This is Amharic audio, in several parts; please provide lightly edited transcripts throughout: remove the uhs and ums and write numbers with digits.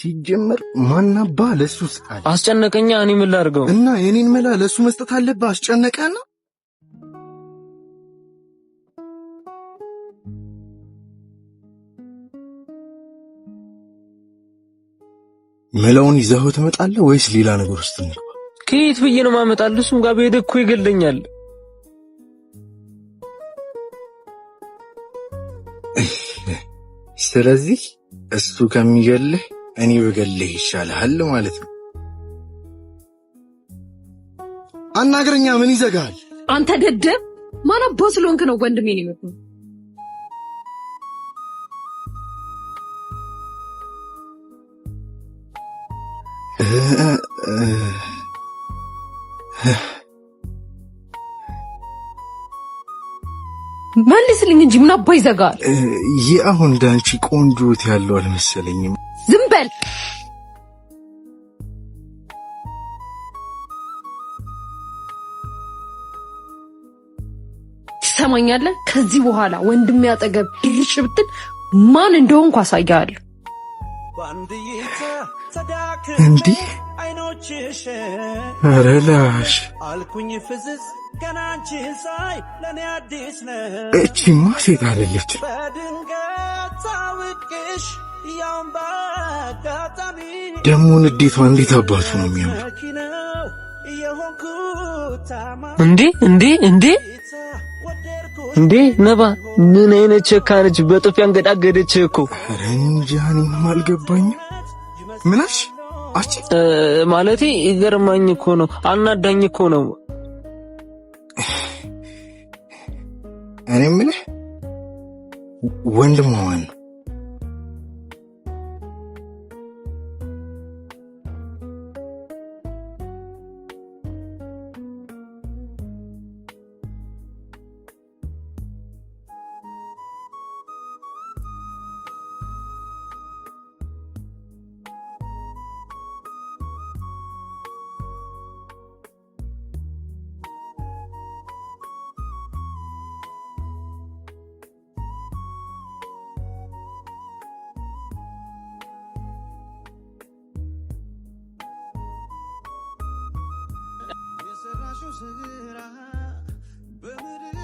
ሲጀመር ማናባ ለሱስ አለ አስጨነቀኛ። እኔ ምን ላድርገው? እና የኔን መላ ለሱ መስጠት አለብህ። አስጨነቀና መላውን ይዘው ትመጣለህ ወይስ ሌላ ነገር ውስጥ ነው? ከየት ብዬ ነው ማመጣልህ? እሱም ጋር በሄደ እኮ ይገለኛል። ስለዚህ እሱ ከሚገልህ እኔ ብገልህ ይሻላል ማለት ነው። አናግረኛ። ምን ይዘጋል? አንተ ደደብ! ማን አባ ስለሆንክ ነው ወንድሜን የምትለው? መልስልኝ እንጂ ምን አባ ይዘጋል? አሁን ዳንቺ ቆንጆት ያለው አልመሰለኝም። ዝም በል። ትሰማኛለህ? ከዚህ በኋላ ወንድሜ አጠገብ ድርሽ ብትል ማን እንደሆንኩ አሳያለሁ። እንዲህ አረላሽ አልኩኝ ፍዝዝ ገናንቺን ሳይ ለኔ አዲስ ነው። እቺማ ሴት አይደለች። በድንገት ታውቅሽ ያውም በአጋጣሚ ደሞ ንዴቷ እንዴት አባቱ ነው የሚያምር። እንዴ ነባ ምን አይነት ቸካነች? በጥፊ አንገዳገደች እኮ። ኧረ እንጃ እኔም አልገባኝም። ምናሽ አቺ ማለቴ ይገርማኝ እኮ ነው። አናዳኝ እኮ ነው። እኔ የምልህ ወንድም ማን ነው? በምድር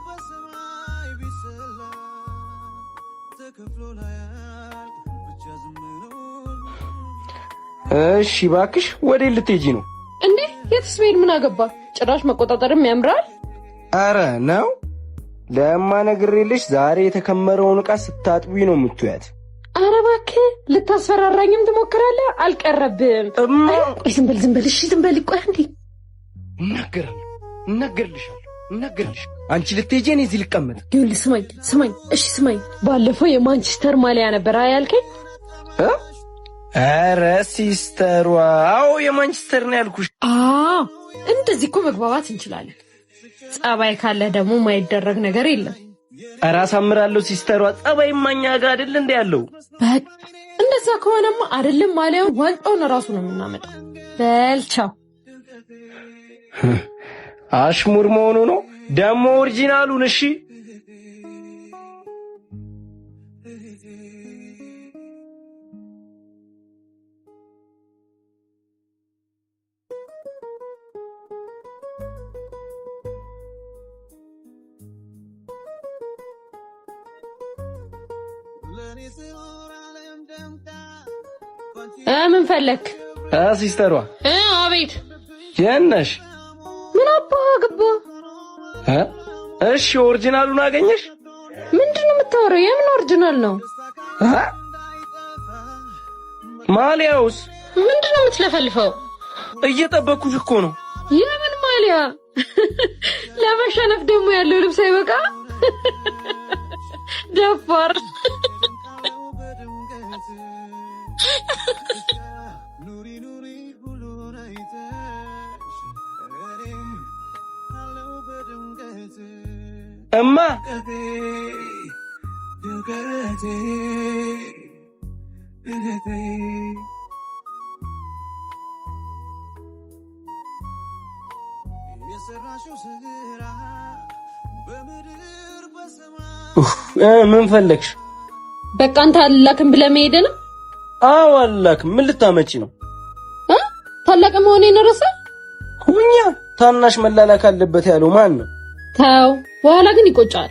በሰማይ ቢሰላ ተከፍሎ ላያልቅ ብቻ ዝም ነው። እሺ እባክሽ ወዴት ልትሄጂ ነው እንዴ? የትስ ብሄድ ምን አገባ? ጭራሽ መቆጣጠርም ያምራል። አረ ነው ለማ ነግሬልሽ፣ ዛሬ የተከመረውን ዕቃ ስታጥቢ ነው የምትያት። አረ እባክህ ልታስፈራራኝም ትሞክራለህ። አልቀረብም። ዝም በል። እሺ ዝም በል። ቆይ እንዴ እናገርልሻለሁ። አንቺ ልትሄጂ እኔ እዚህ ልቀመጥ? ይኸውልህ ስማኝ። እሺ ስማኝ። ባለፈው የማንቸስተር ማሊያ ነበር ያልከኝ? ኧረ ሲስተሯ፣ አዎ የማንቸስተር ነው ያልኩሽ። እንደዚህ እኮ መግባባት እንችላለን። ጸባይ ካለ ደግሞ ማይደረግ ነገር የለም። ኧረ አሳምራለሁ ሲስተሯ። ጸባይ ማኛ ጋር አይደል እንደ ያለው። በቃ እንደዛ ከሆነማ አይደለም ማሊያው ዋንጫውን ራሱ ነው የምናመጣው። በልቻው አሽሙር መሆኑ ነው ደግሞ ኦሪጂናሉን። እሺ ምን ፈለክ? ሲስተሯ። አቤት። የነሽ ምን አባ ገባ? እሺ ኦሪጂናሉን አገኘሽ? ምንድነው የምታወራው? የምን ኦሪጂናል ነው? ማሊያውስ ምንድነው የምትለፈልፈው? እየጠበኩሽ እኮ ነው። የምን ማሊያ? ለመሸነፍ ደግሞ ያለው ልብስ አይበቃ? ደፋር። እማ ምን ፈለግሽ? በቃ አንተ አላክም ብለህ መሄድ ነው? አዋላክ ምን ልታመጪ ነው? ታላቅ መሆኔን ረሳ? ሁኛ ታናሽ መላላክ አለበት ያለው ማን ነው? ተው፣ በኋላ ግን ይቆጫል።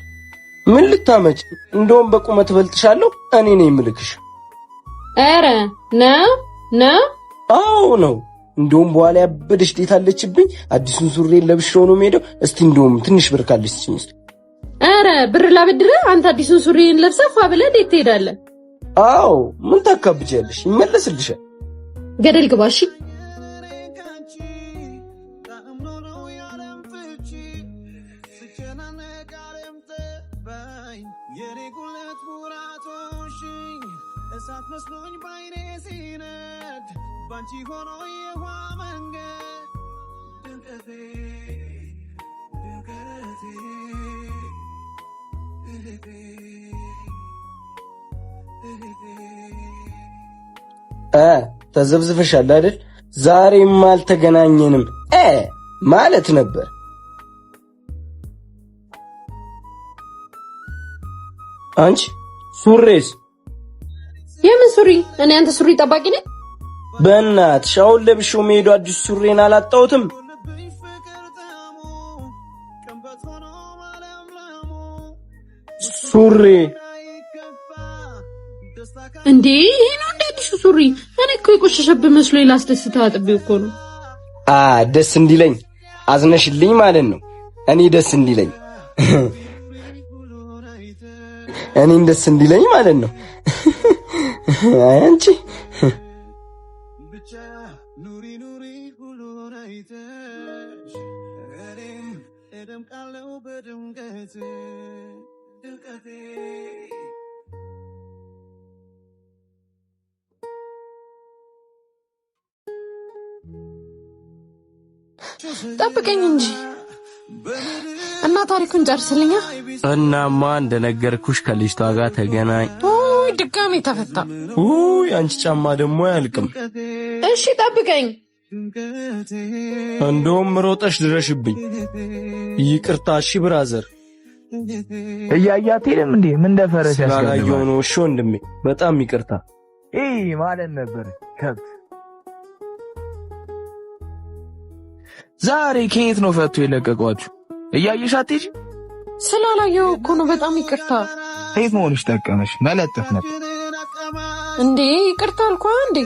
ምን ልታመጪ? እንደውም በቁመት በልጥሻለሁ። እኔ ነኝ የምልክሽ። ኧረ ነው። አዎ ነው። እንደውም በኋላ ያበደሽ ዴት አለችብኝ። አዲሱን ሱሪዬን ለብሼው ነው የምሄደው። እስቲ እንደውም ትንሽ ብር ካለሽ ስጪኝ። ኧረ ብር ላበድርህ። አንተ አዲሱን ሱሪዬን ለብሰህ ፏ ብለህ ዴት ትሄዳለህ። አዎ ምን ታካብጃለሽ? ይመለስልሻል። ገደል ግባ እሺ። እሳት መስሎኝ ባይኔ ሲነድ ባንቺ ሆኖ የውሃ መንገድ ድንገቴ ተዘብዝፈሻል አይደል? ዛሬም አልተገናኘንም ማለት ነበር። አንቺ ሱሬስ? የምን ሱሪ? እኔ አንተ ሱሪ ጠባቂ ነኝ? በእናትሽ አሁን ለብሼው መሄዱ አዲስ ሱሪን አላጣሁትም። ሱሪ እንዴ? ይሄ ነው እንደ አዲሱ ሱሪ? እኔ እኮ የቆሸሸብህ መስሎኝ ላስደስትህ አጥቤው እኮ ነው። ደስ እንዲለኝ አዝነሽልኝ ማለት ነው። እኔ ደስ እንዲለኝ እኔን ደስ እንዲለኝ ማለት ነው። አንቺ ብቻ ኑሪ ሁሉን አይተሽ እኔም እደምቃለሁ በድምቀት ድምቀቴ። ጠብቀኝ እንጂ እና ታሪኩን ጨርስልኛ። እናማ እንደነገርኩሽ ከልጅቷ ጋር ተገናኝ። ድጋሜ ተፈታ። አንቺ ጫማ ደግሞ አያልቅም። እሺ ጠብቀኝ። እንደውም ሮጠሽ ድረሽብኝ። ይቅርታ። እሺ ብራዘር። እያያት ሄደም እንዴ? ምን እንደፈረሰ ያስገባው ነው። እሺ ወንድሜ በጣም ይቅርታ። ማለት ነበር ከብት። ዛሬ ከየት ነው ፈቶ የለቀቋችሁ? እያየሽ አትሄጂ? ስላላየው እኮ ነው። በጣም ይቅርታ። ሴት መሆንሽ ጠቀመሽ። መለጠፍ ነበር እንዴ? ይቅርታ አልኳ እንዴ?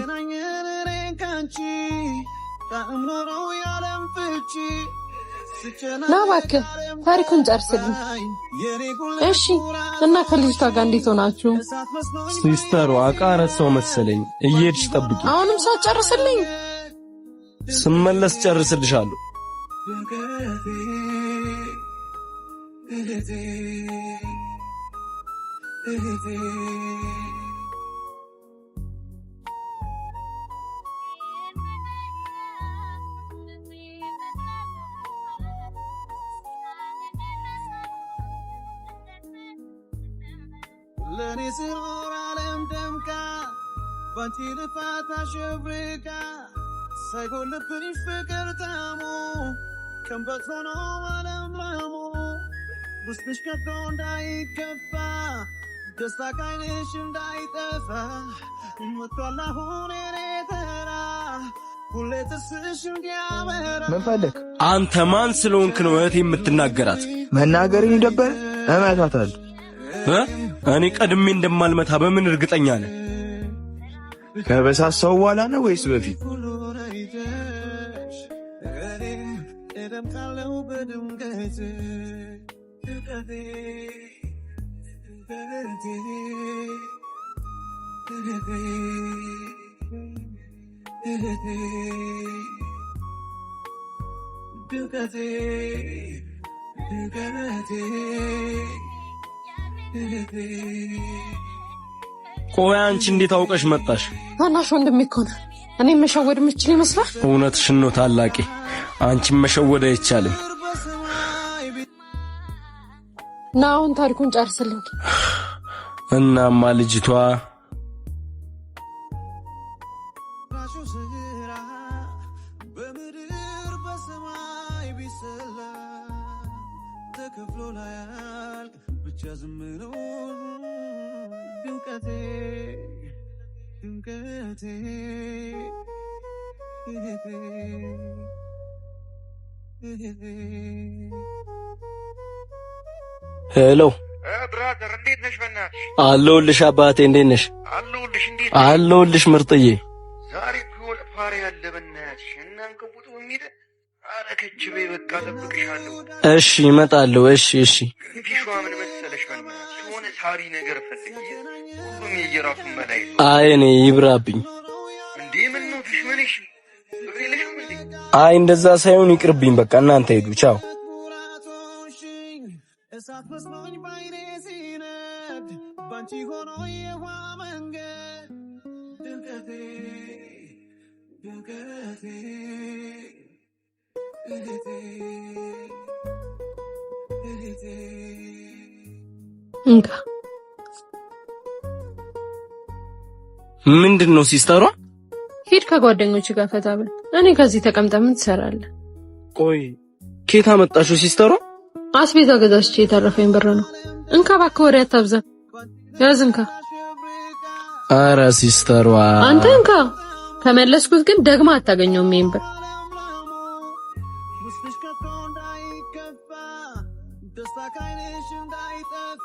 ና እባክህ ታሪኩን ጨርስልኝ። እሺ እና ከልጅቷ ጋር እንዴት ሆናችሁ? ሲስተሩ አቃረሰው መሰለኝ። እየሄድሽ ጠብቂ። አሁንም ሳትጨርስልኝ? ስመለስ ጨርስልሻለሁ። ለኔ ስኖር ዓለም ደምቃ ባንቺ ልፋት አሸብርቃ ሳይጎልብኝ ፍቅር ታሞ ከንበት ሆኖ ማለምለሙ ውስጥሽ ከቶ እንዳይከፋ ደስታ ካይንሽ እንዳይጠፋ መቷል አሁን የኔ ተራ ሁሌ ትስሽ እንዲያበራ። ምን ፈለግ? አንተ ማን ስለሆንክ ነው እህቴ የምትናገራት? መናገርን ይደበር እመታታለሁ። እኔ ቀድሜ እንደማልመታ በምን እርግጠኛ ነህ? ከበሳሳው በኋላ ነው ወይስ በፊት? ቆይ አንቺ እንዴት አውቀሽ መጣሽ? ታናሽ ወንድሜ እኮ ነው። እኔ መሸወድ የምችል ይመስላል? እውነትሽን ነው ታላቄ። አንቺም መሸወድ አይቻልም። ና አሁን ታሪኩን ጨርስልኝ። እናማ ልጅቷ ሄሎ ብራዘር እንዴት ነሽ? በእናትሽ አለሁልሽ አባቴ እንዴት ነሽ? አለሁልሽ። እንዴት አለሁልሽ ምርጥዬ። ዛሬ ቢሆን ፓሪ ያለ በእናትሽ እናንከቡት የሚል አረከች በይ በቃ ጠብቅሻለሁ። እሺ እመጣለሁ። እሺ ፊሿ ምን መሰለሽ በእናትሽ የሆነ ሳሪ ነገር ፈልጊ። ሁሉም የየራሱን መላይ አይ እኔ ይብራብኝ እንዴ ምን ነው ፊሽ ምንሽ ብሬልሽም እንዴ? አይ እንደዛ ሳይሆን ይቅርብኝ በቃ እናንተ ሄዱ ቻው። እንካ ምንድነው ሲስተሯ? ሂድ ከጓደኞች ጋር ፈታ ብል። እኔ ከዚህ ተቀምጠ ምን ትሰራለህ? ቆይ ኬታ መጣሽው ሲስተሯ? አስቤዛ ገዛች የተረፈኝ ብር ነው። እንካ እባክህ ወሬ አታብዛ። ያዝ እንካ። ኧረ ሲስተሯ አንተ እንካ። ከመለስኩት ግን ደግማ አታገኘውም ይሄን ብር።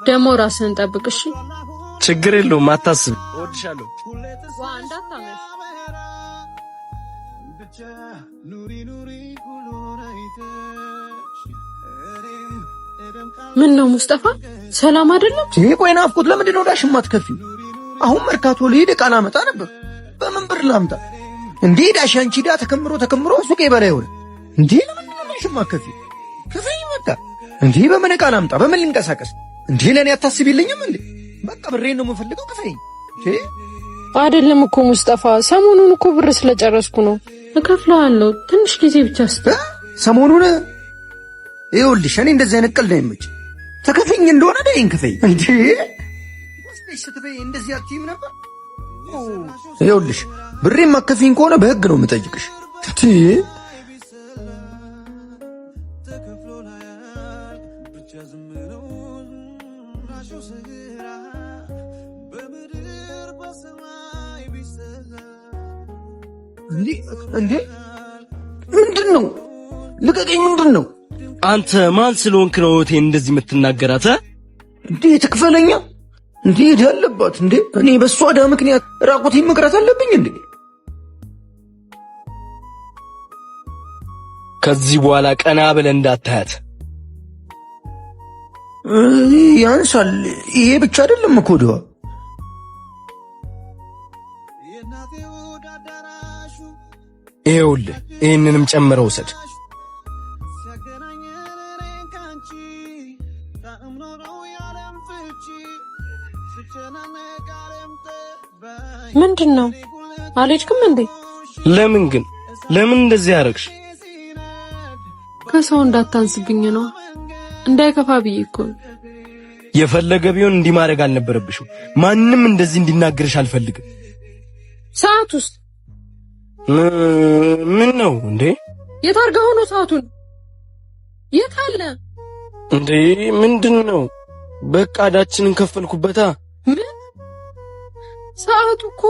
ደሞ ራስህን ጠብቅ እሺ። ችግር የለውም አታስብ። እወድሻለሁ። ዋ እንዳታመሽ። ምን ነው ሙስጠፋ ሰላም አይደለም? ቆይ ናፍቆት ለምንድን ነው ዳሽ የማትከፊው? አሁን መርካቶ ልሄድ ዕቃ ላመጣ ነበር። በምን ብር ላምጣ እንዴ? ዳሽ አንቺ ዳ ተከምሮ ሱቄ በላይ ሆነ እንዴ? ለምንድን ነው ዳሽ የማትከፊው? ከፈይ በቃ እንዴ። በምን ዕቃ ላምጣ? በምን ልንቀሳቀስ እንዴ? ለኔ አታስቢልኝም እንዴ? በቃ ብሬን ነው የምፈልገው። ከፈይ አይደለም እኮ ሙስጠፋ፣ ሰሞኑን እኮ ብር ስለጨረስኩ ነው። እከፍልሃለሁ ትንሽ ጊዜ ብቻ ሰሞኑን ይኸውልሽ እኔ እንደዚህ አይነት ቀልድ አይመች። ተከፈኝ እንደሆነ ዳይን ከፈይ እንዴ ወስደሽ ስትበይ እንደዚህ አትይም ነበር። ይኸውልሽ ብሬን ማከፊኝ ከሆነ በህግ ነው የምጠይቅሽ። እንዴ ምንድን ነው? ልቀቀኝ። ምንድን ነው? አንተ ማን ስለሆንክ ነው እህቴን እንደዚህ የምትናገራት? እንዴ ትክፈለኛ እንዴ ያለባት እንዴ? እኔ በሷ ዕዳ ምክንያት ራቁቴን መቅረት አለብኝ እንዴ? ከዚህ በኋላ ቀና ብለህ እንዳታያት። ያንሳል። ይሄ ብቻ አይደለም እኮ ዕዳዋ። ይኸውልህ ይህንንም ጨምረው ውሰድ። ምንድን ነው? አልሄድክም እንዴ? ለምን ግን ለምን እንደዚህ ያደረግሽ? ከሰው እንዳታንስብኝ ነው፣ እንዳይከፋ ብዬ እኮ። የፈለገ ቢሆን እንዲህ ማድረግ አልነበረብሽም። ማንም እንደዚህ እንዲናገርሽ አልፈልግም። ሰዓት ውስጥ ምን ነው እንዴ? የት አድርገው ነው ሰዓቱን? የት አለ እንዴ? ምንድን ነው? በቃ ዕዳችንን ከፈልኩበታ። ምን ሰዓቱ እኮ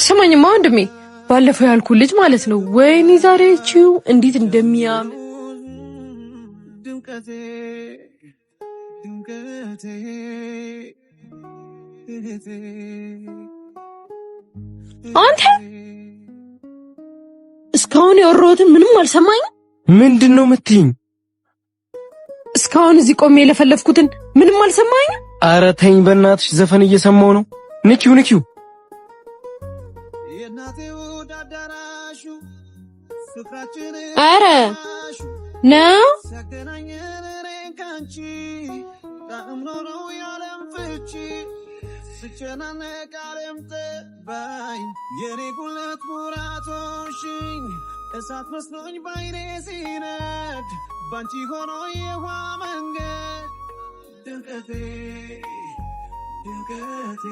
ስማኝማ ወንድሜ፣ ባለፈው ያልኩ ልጅ ማለት ነው። ወይኔ ዛሬ እቺው እንዴት እንደሚያምር አንተ እስካሁን ያወራሁትን ምንም አልሰማኝም። ምንድነው የምትይኝ? እስካሁን እዚህ ቆሜ የለፈለፍኩትን ምንም አልሰማኝም። ኧረ ተይኝ በእናትሽ፣ ዘፈን እየሰማሁ ነው። ንኪው ኧረ ነው እሳት መስሎኝ ባይኔ ሲነድ ባንቺ ሆኖ የውሃ መንገድ ድምቀቴ ድምቀቴ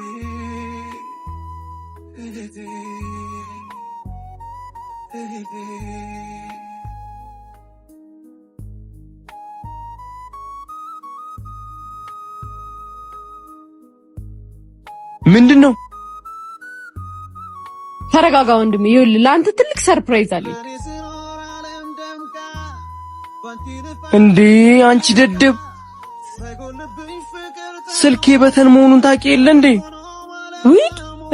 እህቴ ምንድነው? ተረጋጋ ወንድሜ። ይኸውልህ ለአንተ ትልቅ ሰርፕራይዝ አለኝ። እንዴ አንቺ ደደብ፣ ስልኬ በተን መሆኑን ታውቂ የለ እንዴ? ውይ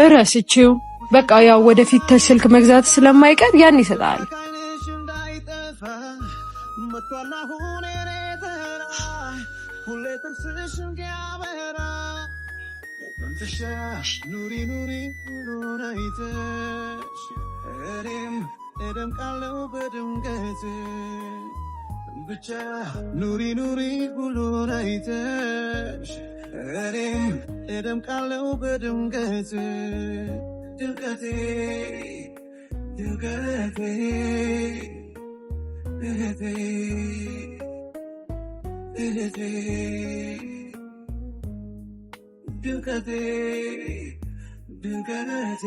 እረስቼው። በቃ ያው ወደፊት ስልክ መግዛት ስለማይቀር ያን ይሰጣል። ኑሪ ኑሪ ኑሮን አይተሽ እኔም እደምቃለሁ በድምቀት ብቻ ኑሪ ኑሪ ሁሉን አይተሽ እኔም እደምቃለሁ በድምቀት ድምቀቴ ድምቀቴ ድምቀቴ ድምቀቴ ድምቀቴ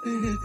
ድምቀቴ